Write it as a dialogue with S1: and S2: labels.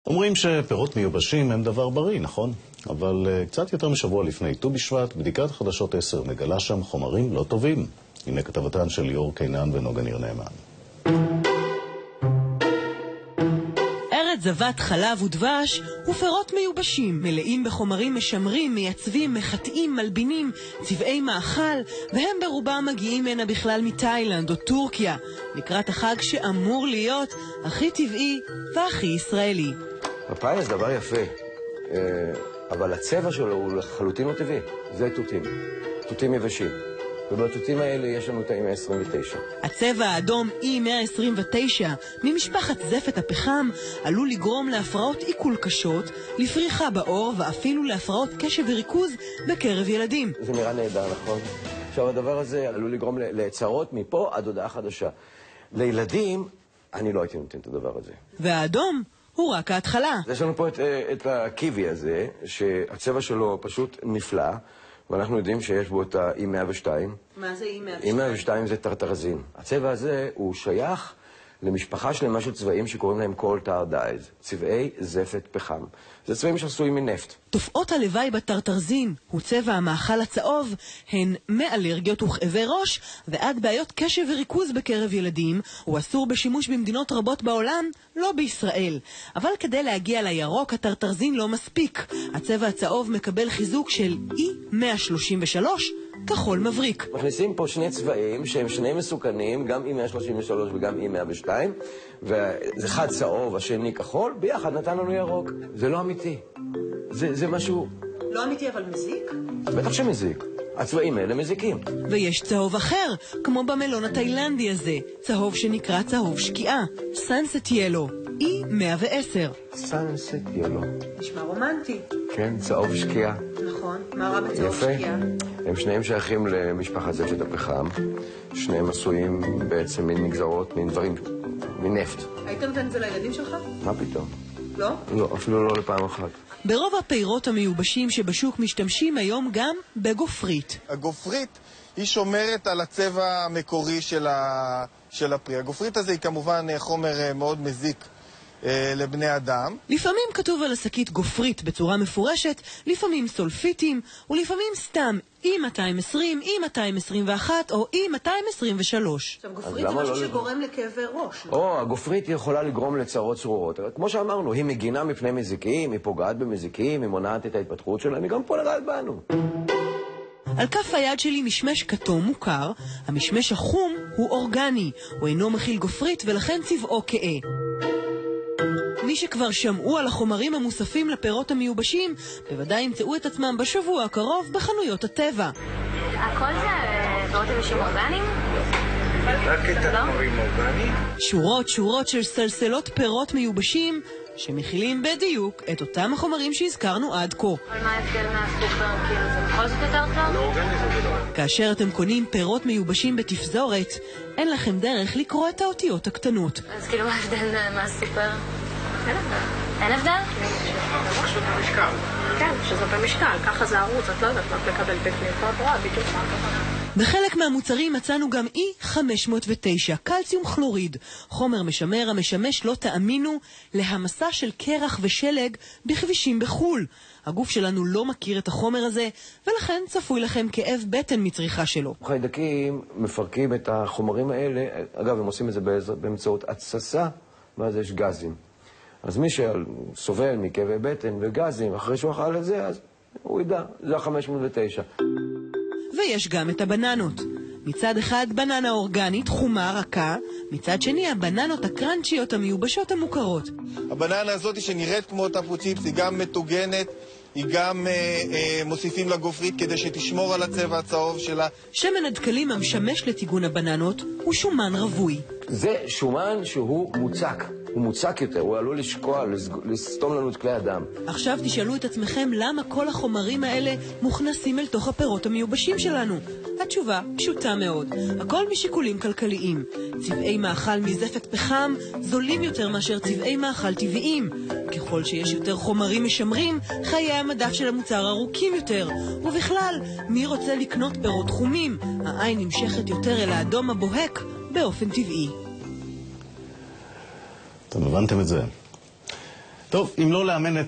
S1: אומרים שפירות מיובשים הם דבר בריא, נכון? אבל קצת יותר משבוע לפני ט"ו בשבט, בדיקת חדשות 10 מגלה שם חומרים לא טובים. הנה כתבתן של ליאור קינן ונוגה ניר נאמן.
S2: ארץ זבת חלב ודבש ופירות מיובשים, מלאים בחומרים משמרים, מייצבים, מחטאים, מלבינים, צבעי מאכל, והם ברובם מגיעים הנה בכלל מתאילנד או טורקיה, לקראת החג שאמור להיות הכי טבעי והכי ישראלי.
S3: פפאיה זה דבר יפה, אבל הצבע שלו הוא לחלוטין לא טבעי. זה תותים, תותים יבשים. ובתותים האלה יש לנו את E129.
S2: הצבע האדום E129 ממשפחת זפת הפחם עלול לגרום להפרעות עיכול קשות, לפריחה בעור ואפילו להפרעות קשב וריכוז בקרב ילדים.
S3: זה נראה נהדר, נכון? עכשיו הדבר הזה עלול לגרום להצהרות מפה עד הודעה חדשה. לילדים אני לא הייתי נותן את הדבר הזה.
S2: והאדום הוא רק ההתחלה.
S3: יש לנו פה את הקיווי הזה, שהצבע שלו פשוט נפלא, ואנחנו יודעים שיש בו את ה-E102.
S2: מה זה E102?
S3: E102 זה טרטרזין. הצבע הזה הוא שייך למשפחה שלמה של צבעים שקוראים להם coal tar dyes, צבעי זפת פחם. זה צבעים שעשויים מנפט.
S2: תופעות הלוואי בטרטרזין, הוא צבע המאכל הצהוב, הן מאלרגיות וכאבי ראש ועד בעיות קשב וריכוז בקרב ילדים. הוא אסור בשימוש במדינות רבות בעולם, לא בישראל. אבל כדי להגיע לירוק הטרטרזין לא מספיק. הצבע הצהוב מקבל חיזוק של E133, כחול מבריק.
S3: מכניסים פה שני צבעים שהם שני מסוכנים, גם E133 וגם E102, וזה אחד צהוב, השני כחול, ביחד נתן לנו ירוק. זה לא אמיתי. זה משהו...
S2: לא אמיתי אבל מזיק?
S3: בטח שמזיק. הצבעים האלה מזיקים.
S2: ויש צהוב אחר, כמו במלון התאילנדי הזה, צהוב שנקרא צהוב שקיעה, Sunset Yellow, E110.
S3: Sunset Yellow.
S2: נשמע רומנטי.
S3: כן, צהוב שקיעה.
S2: נכון, מה רע בצהוב שקיעה?
S3: הם שניהם שייכים למשפחת זפת הפחם, שניהם עשויים בעצם מן נגזרות, מן דברים, מנפט.
S2: היית נותן את זה לילדים שלך?
S3: מה פתאום?
S2: לא?
S3: לא, אפילו לא לפעם אחת.
S2: ברוב הפירות המיובשים שבשוק משתמשים היום גם בגופרית.
S4: הגופרית היא שומרת על הצבע המקורי של הפרי. הגופרית הזה היא כמובן חומר מאוד מזיק לבני אדם.
S2: לפעמים כתוב על השקית גופרית בצורה מפורשת, לפעמים סולפיטים, ולפעמים סתם E220, E221 או E223. עכשיו גופרית זה משהו שגורם לכאבי ראש.
S3: הגופרית יכולה לגרום לצרות צרורות. כמו שאמרנו, היא מגינה מפני מזיקים, היא פוגעת במזיקים, היא מונעת את ההתפתחות שלהם, היא גם פוגעת בנו.
S2: על כף היד שלי משמש כתום מוכר, המשמש החום הוא אורגני, הוא אינו מכיל גופרית ולכן צבעו כהה. מי שכבר שמעו על החומרים המוספים לפירות המיובשים, בוודאי ימצאו את עצמם בשבוע הקרוב בחנויות הטבע.
S5: הכל זה פירות מיובשים אורגניים?
S4: רק את החומרים אורגניים?
S2: שורות של סלסלות פירות מיובשים, שמכילים בדיוק את אותם החומרים שהזכרנו עד כה.
S5: אבל מה ההבדל מהסופר? כאילו זה בכל זאת יותר טוב?
S4: לא אורגני זה לא.
S2: כאשר אתם קונים פירות מיובשים בתפזורת, אין לכם דרך לקרוא את האותיות הקטנות.
S5: אז כאילו מה ההבדל מהסופר? אין הבדל?
S4: פשוט במשקל.
S5: כן, שזה במשקל, ככה זה ערוץ, את לא יודעת מה לקבל בפנים, בדיוק מה.
S2: בחלק מהמוצרים מצאנו גם E509, קלציום כלוריד, חומר משמר המשמש, לא תאמינו, להמסה של קרח ושלג בכבישים בחול. הגוף שלנו לא מכיר את החומר הזה, ולכן צפוי לכם כאב בטן מצריכה שלו.
S3: חיידקים מפרקים את החומרים האלה, אגב, הם עושים את זה באמצעות התססה, ואז יש גזים. אז מי שסובל מכאבי בטן וגזים, אחרי שהוא אכל את זה, אז הוא ידע, זה ה-509.
S2: ויש גם את הבננות. מצד אחד בננה אורגנית, חומה, רכה, מצד שני הבננות הקרנצ'יות המיובשות המוכרות.
S4: הבננה הזאת שנראית כמו טפו צ'יפס, היא גם מטוגנת, היא גם מוסיפים לה גופרית כדי שתשמור על הצבע הצהוב שלה.
S2: שמן הדקלים המשמש לטיגון הבננות הוא שומן רווי.
S3: זה שומן שהוא מוצק. הוא מוצק יותר, הוא עלול לשקוע, לסתום לנו את כלי הדם.
S2: עכשיו תשאלו את עצמכם למה כל החומרים האלה מוכנסים אל תוך הפירות המיובשים שלנו. התשובה פשוטה מאוד, הכל משיקולים כלכליים. צבעי מאכל מזפת פחם זולים יותר מאשר צבעי מאכל טבעיים. ככל שיש יותר חומרים משמרים, חיי המדף של המוצר ארוכים יותר. ובכלל, מי רוצה לקנות פירות חומים? העין נמשכת יותר אל האדום הבוהק באופן טבעי.
S1: אתם הבנתם את זה? טוב, אם לא לאמן את